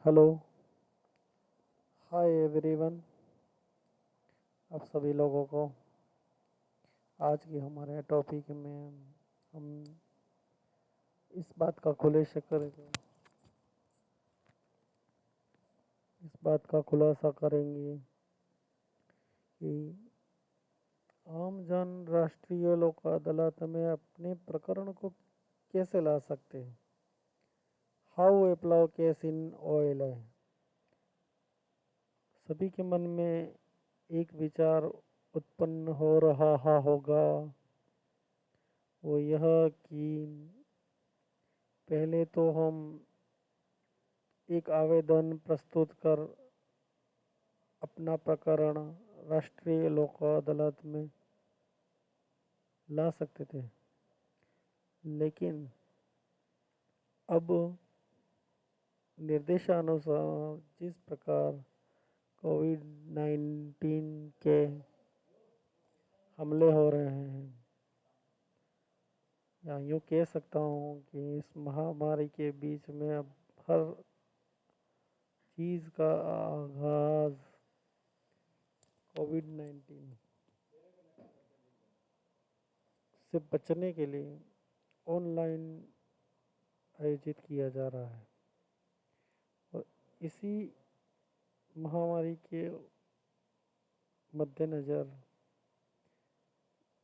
Hello. Hi everyone. आप सभी लोगों को आज की हमारे टॉपिक में हम इस बात का खुलासा करेंगे। इस बात का खुलासा करेंगे कि आम जन राष्ट्रीय लोक अदालत में अपने प्रकरण को कैसे ला सकते हैं। How apply case in oil है। सभी के मन में एक विचार उत्पन्न हो रहा होगा, वो यह कि पहले तो हम एक आवेदन प्रस्तुत कर अपना प्रकरण राष्ट्रीय लोक अदालत में ला सकते थे, लेकिन अब निर्देशानुसार जिस प्रकार कोविड-19 के हमले हो रहे हैं, या यूँ कह सकता हूँ कि इस महामारी के बीच में अब हर चीज़ का आगाज़ कोविड-19 से बचने के लिए ऑनलाइन आयोजित किया जा रहा है। और इसी महामारी के मद्देनज़र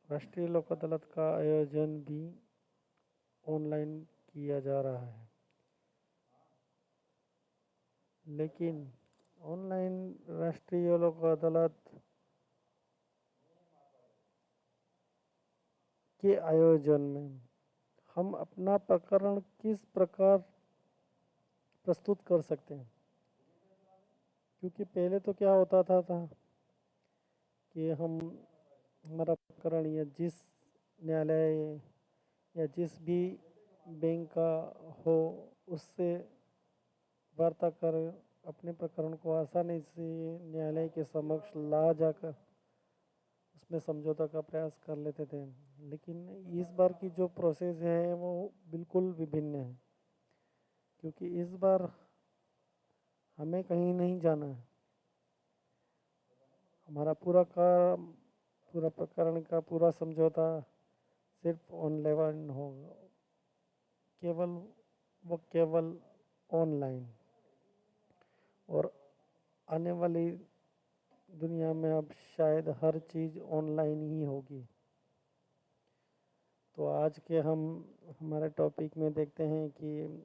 राष्ट्रीय लोक अदालत का आयोजन भी ऑनलाइन किया जा रहा है। लेकिन ऑनलाइन राष्ट्रीय लोक अदालत के आयोजन में हम अपना प्रकरण किस प्रकार प्रस्तुत कर सकते हैं। क्योंकि पहले तो क्या होता था कि हम हमारा प्रकरण या जिस न्यायालय या जिस भी बैंक का हो, उससे वार्ता कर अपने प्रकरण को आसानी से न्यायालय के समक्ष ला जाकर उसमें समझौता का प्रयास कर लेते थे। लेकिन इस बार की जो प्रोसेस है वो बिल्कुल विभिन्न है, क्योंकि इस बार हमें कहीं नहीं जाना है। हमारा पूरा काम, पूरा प्रकरण का पूरा समझौता सिर्फ ऑनलाइन होगा, केवल ऑनलाइन। और आने वाली दुनिया में अब शायद हर चीज़ ऑनलाइन ही होगी। तो आज के हम हमारे टॉपिक में देखते हैं कि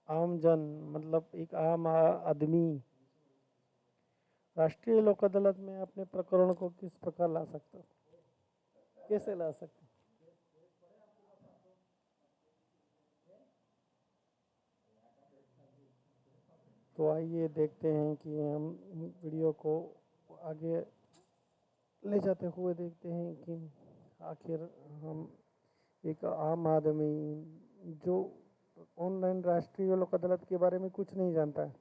आम जन मतलब एक आम आदमी राष्ट्रीय लोक अदालत में अपने प्रकरण को किस प्रकार ला सकता है, कैसे ला सकते हैं। तो आइए देखते हैं कि हम वीडियो को आगे ले जाते हुए देखते हैं कि आखिर हम एक आम आदमी जो ऑनलाइन राष्ट्रीय लोक अदालत के बारे में कुछ नहीं जानता है,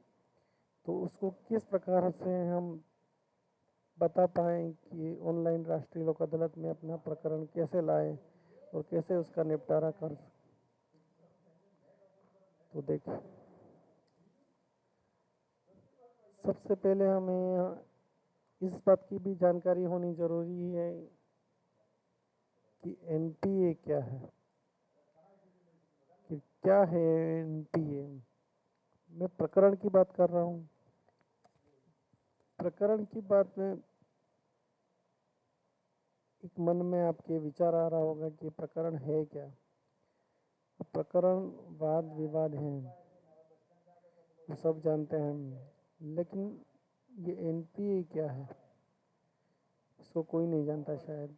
तो उसको किस प्रकार से हम बता पाएँ कि ऑनलाइन राष्ट्रीय लोक अदालत में अपना प्रकरण कैसे लाएं और कैसे उसका निपटारा कर। तो देखिए, सबसे पहले हमें इस बात की भी जानकारी होनी ज़रूरी है कि एनपीए क्या है। कि क्या है एनपीए। मैं प्रकरण की बात कर रहा हूँ। प्रकरण की बात में एक मन में आपके विचार आ रहा होगा कि प्रकरण है क्या। प्रकरण वाद विवाद हैं, वो सब जानते हैं, लेकिन ये एनपीए क्या है इसको कोई नहीं जानता शायद।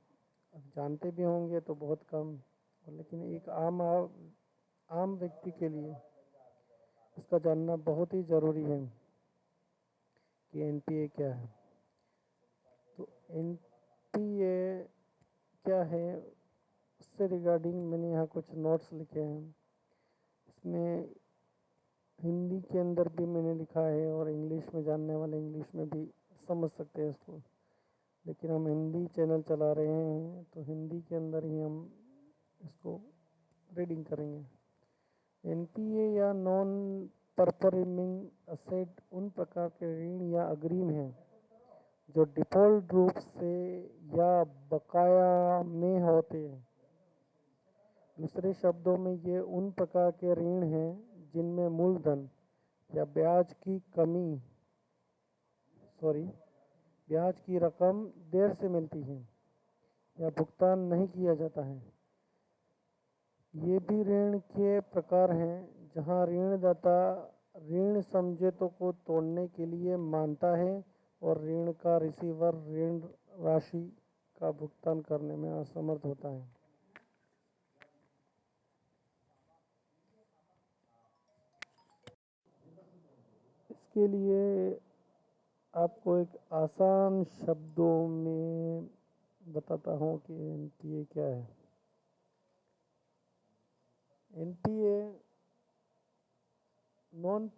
अब जानते भी होंगे तो बहुत कम। लेकिन एक आम व्यक्ति के लिए इसका जानना बहुत ही ज़रूरी है कि एनपीए क्या है। तो एनपीए क्या है, उससे रिगार्डिंग मैंने यहाँ कुछ नोट्स लिखे हैं। इसमें हिंदी के अंदर भी मैंने लिखा है और इंग्लिश में जानने वाले इंग्लिश में भी समझ सकते हैं इसको। लेकिन हम हिंदी चैनल चला रहे हैं तो हिंदी के अंदर ही हम इसको रीडिंग करेंगे। एनपीए या नॉन परफॉर्मिंग असेट उन प्रकार के ऋण या अग्रिम हैं जो डिफ़ॉल्ट रूप से या बकाया में होते हैं। दूसरे शब्दों में ये उन प्रकार के ऋण हैं जिनमें मूलधन या ब्याज की रकम देर से मिलती है या भुगतान नहीं किया जाता है। ये भी ऋण के प्रकार हैं जहां ऋणदाता ऋण समझौतों को तोड़ने के लिए मानता है और ऋण का रिसीवर ऋण राशि का भुगतान करने में असमर्थ होता है। इसके लिए आपको एक आसान शब्दों में बताता हूँ कि एनपीए क्या है। एनपीए नॉन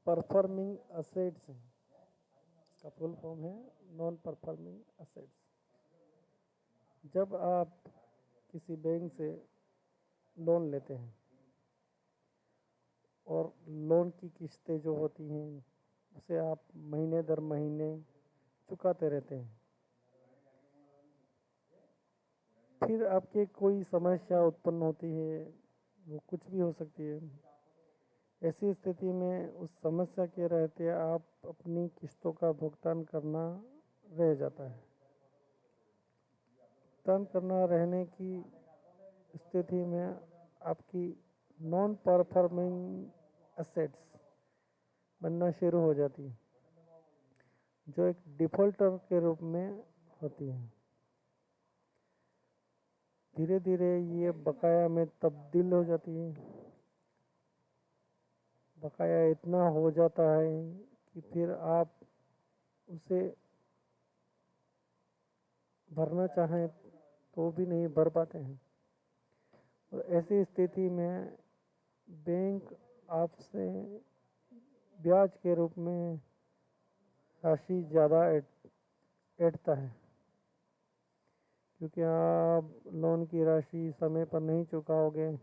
परफॉर्मिंग असेट्स है, इसका फुल फॉर्म है नॉन परफॉर्मिंग असेट्स। जब आप किसी बैंक से लोन लेते हैं और लोन की किस्तें जो होती हैं उसे आप महीने दर महीने चुकाते रहते हैं, फिर आपके कोई समस्या उत्पन्न होती है, वो कुछ भी हो सकती है। ऐसी स्थिति में उस समस्या के रहते आप अपनी किस्तों का भुगतान करना रह जाता है। भुगतान करना रहने की स्थिति में आपकी नॉन परफॉर्मिंग एसेट्स बनना शुरू हो जाती है, जो एक डिफ़ॉल्टर के रूप में होती है। धीरे धीरे ये बकाया में तब्दील हो जाती है। बकाया इतना हो जाता है कि फिर आप उसे भरना चाहें तो भी नहीं भर पाते हैं। और ऐसी स्थिति में बैंक आपसे ब्याज के रूप में राशि ज़्यादा ऐंठता है, क्योंकि आप लोन की राशि समय पर नहीं चुकाओगे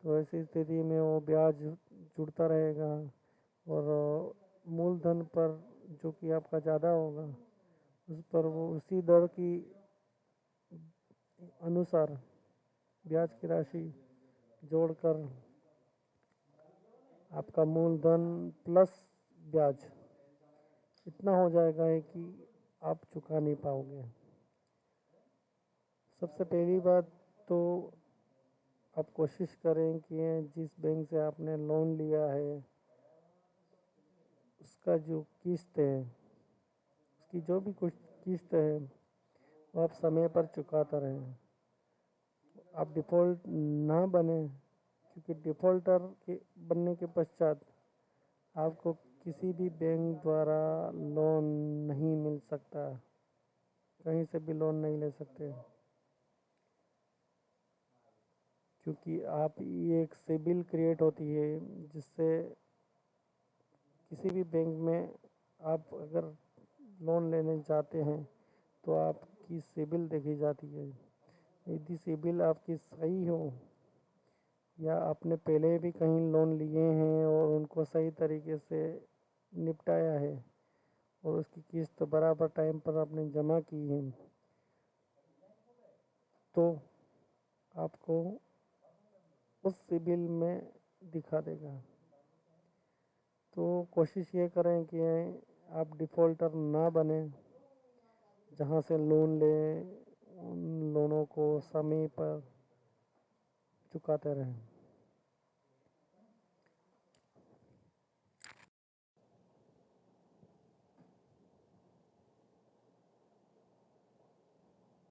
तो ऐसी स्थिति में वो ब्याज जुड़ता रहेगा और मूलधन पर जो कि आपका ज़्यादा होगा उस पर वो उसी दर की अनुसार ब्याज की राशि जोड़कर आपका मूलधन प्लस ब्याज इतना हो जाएगा है कि आप चुका नहीं पाओगे। सबसे पहली बात तो आप कोशिश करें कि जिस बैंक से आपने लोन लिया है उसका जो किस्त है, उसकी जो भी कुछ किस्त है वो आप समय पर चुकाता रहें। आप डिफ़ॉल्ट ना बने, क्योंकि डिफ़ॉल्टर के बनने के पश्चात आपको किसी भी बैंक द्वारा लोन नहीं मिल सकता, कहीं से भी लोन नहीं ले सकते, क्योंकि आप ये एक सिबिल क्रिएट होती है जिससे किसी भी बैंक में आप अगर लोन लेने जाते हैं तो आपकी सिबिल देखी जाती है। यदि सिबिल आपकी सही हो या आपने पहले भी कहीं लोन लिए हैं और उनको सही तरीके से निपटाया है और उसकी किस्त बराबर टाइम पर आपने जमा की है, तो आपको उस सिबिल में दिखा देगा। तो कोशिश ये करें कि आप डिफ़ॉल्टर ना बने। जहाँ से लोन लें उन लोनों को समय पर चुकाते रहें।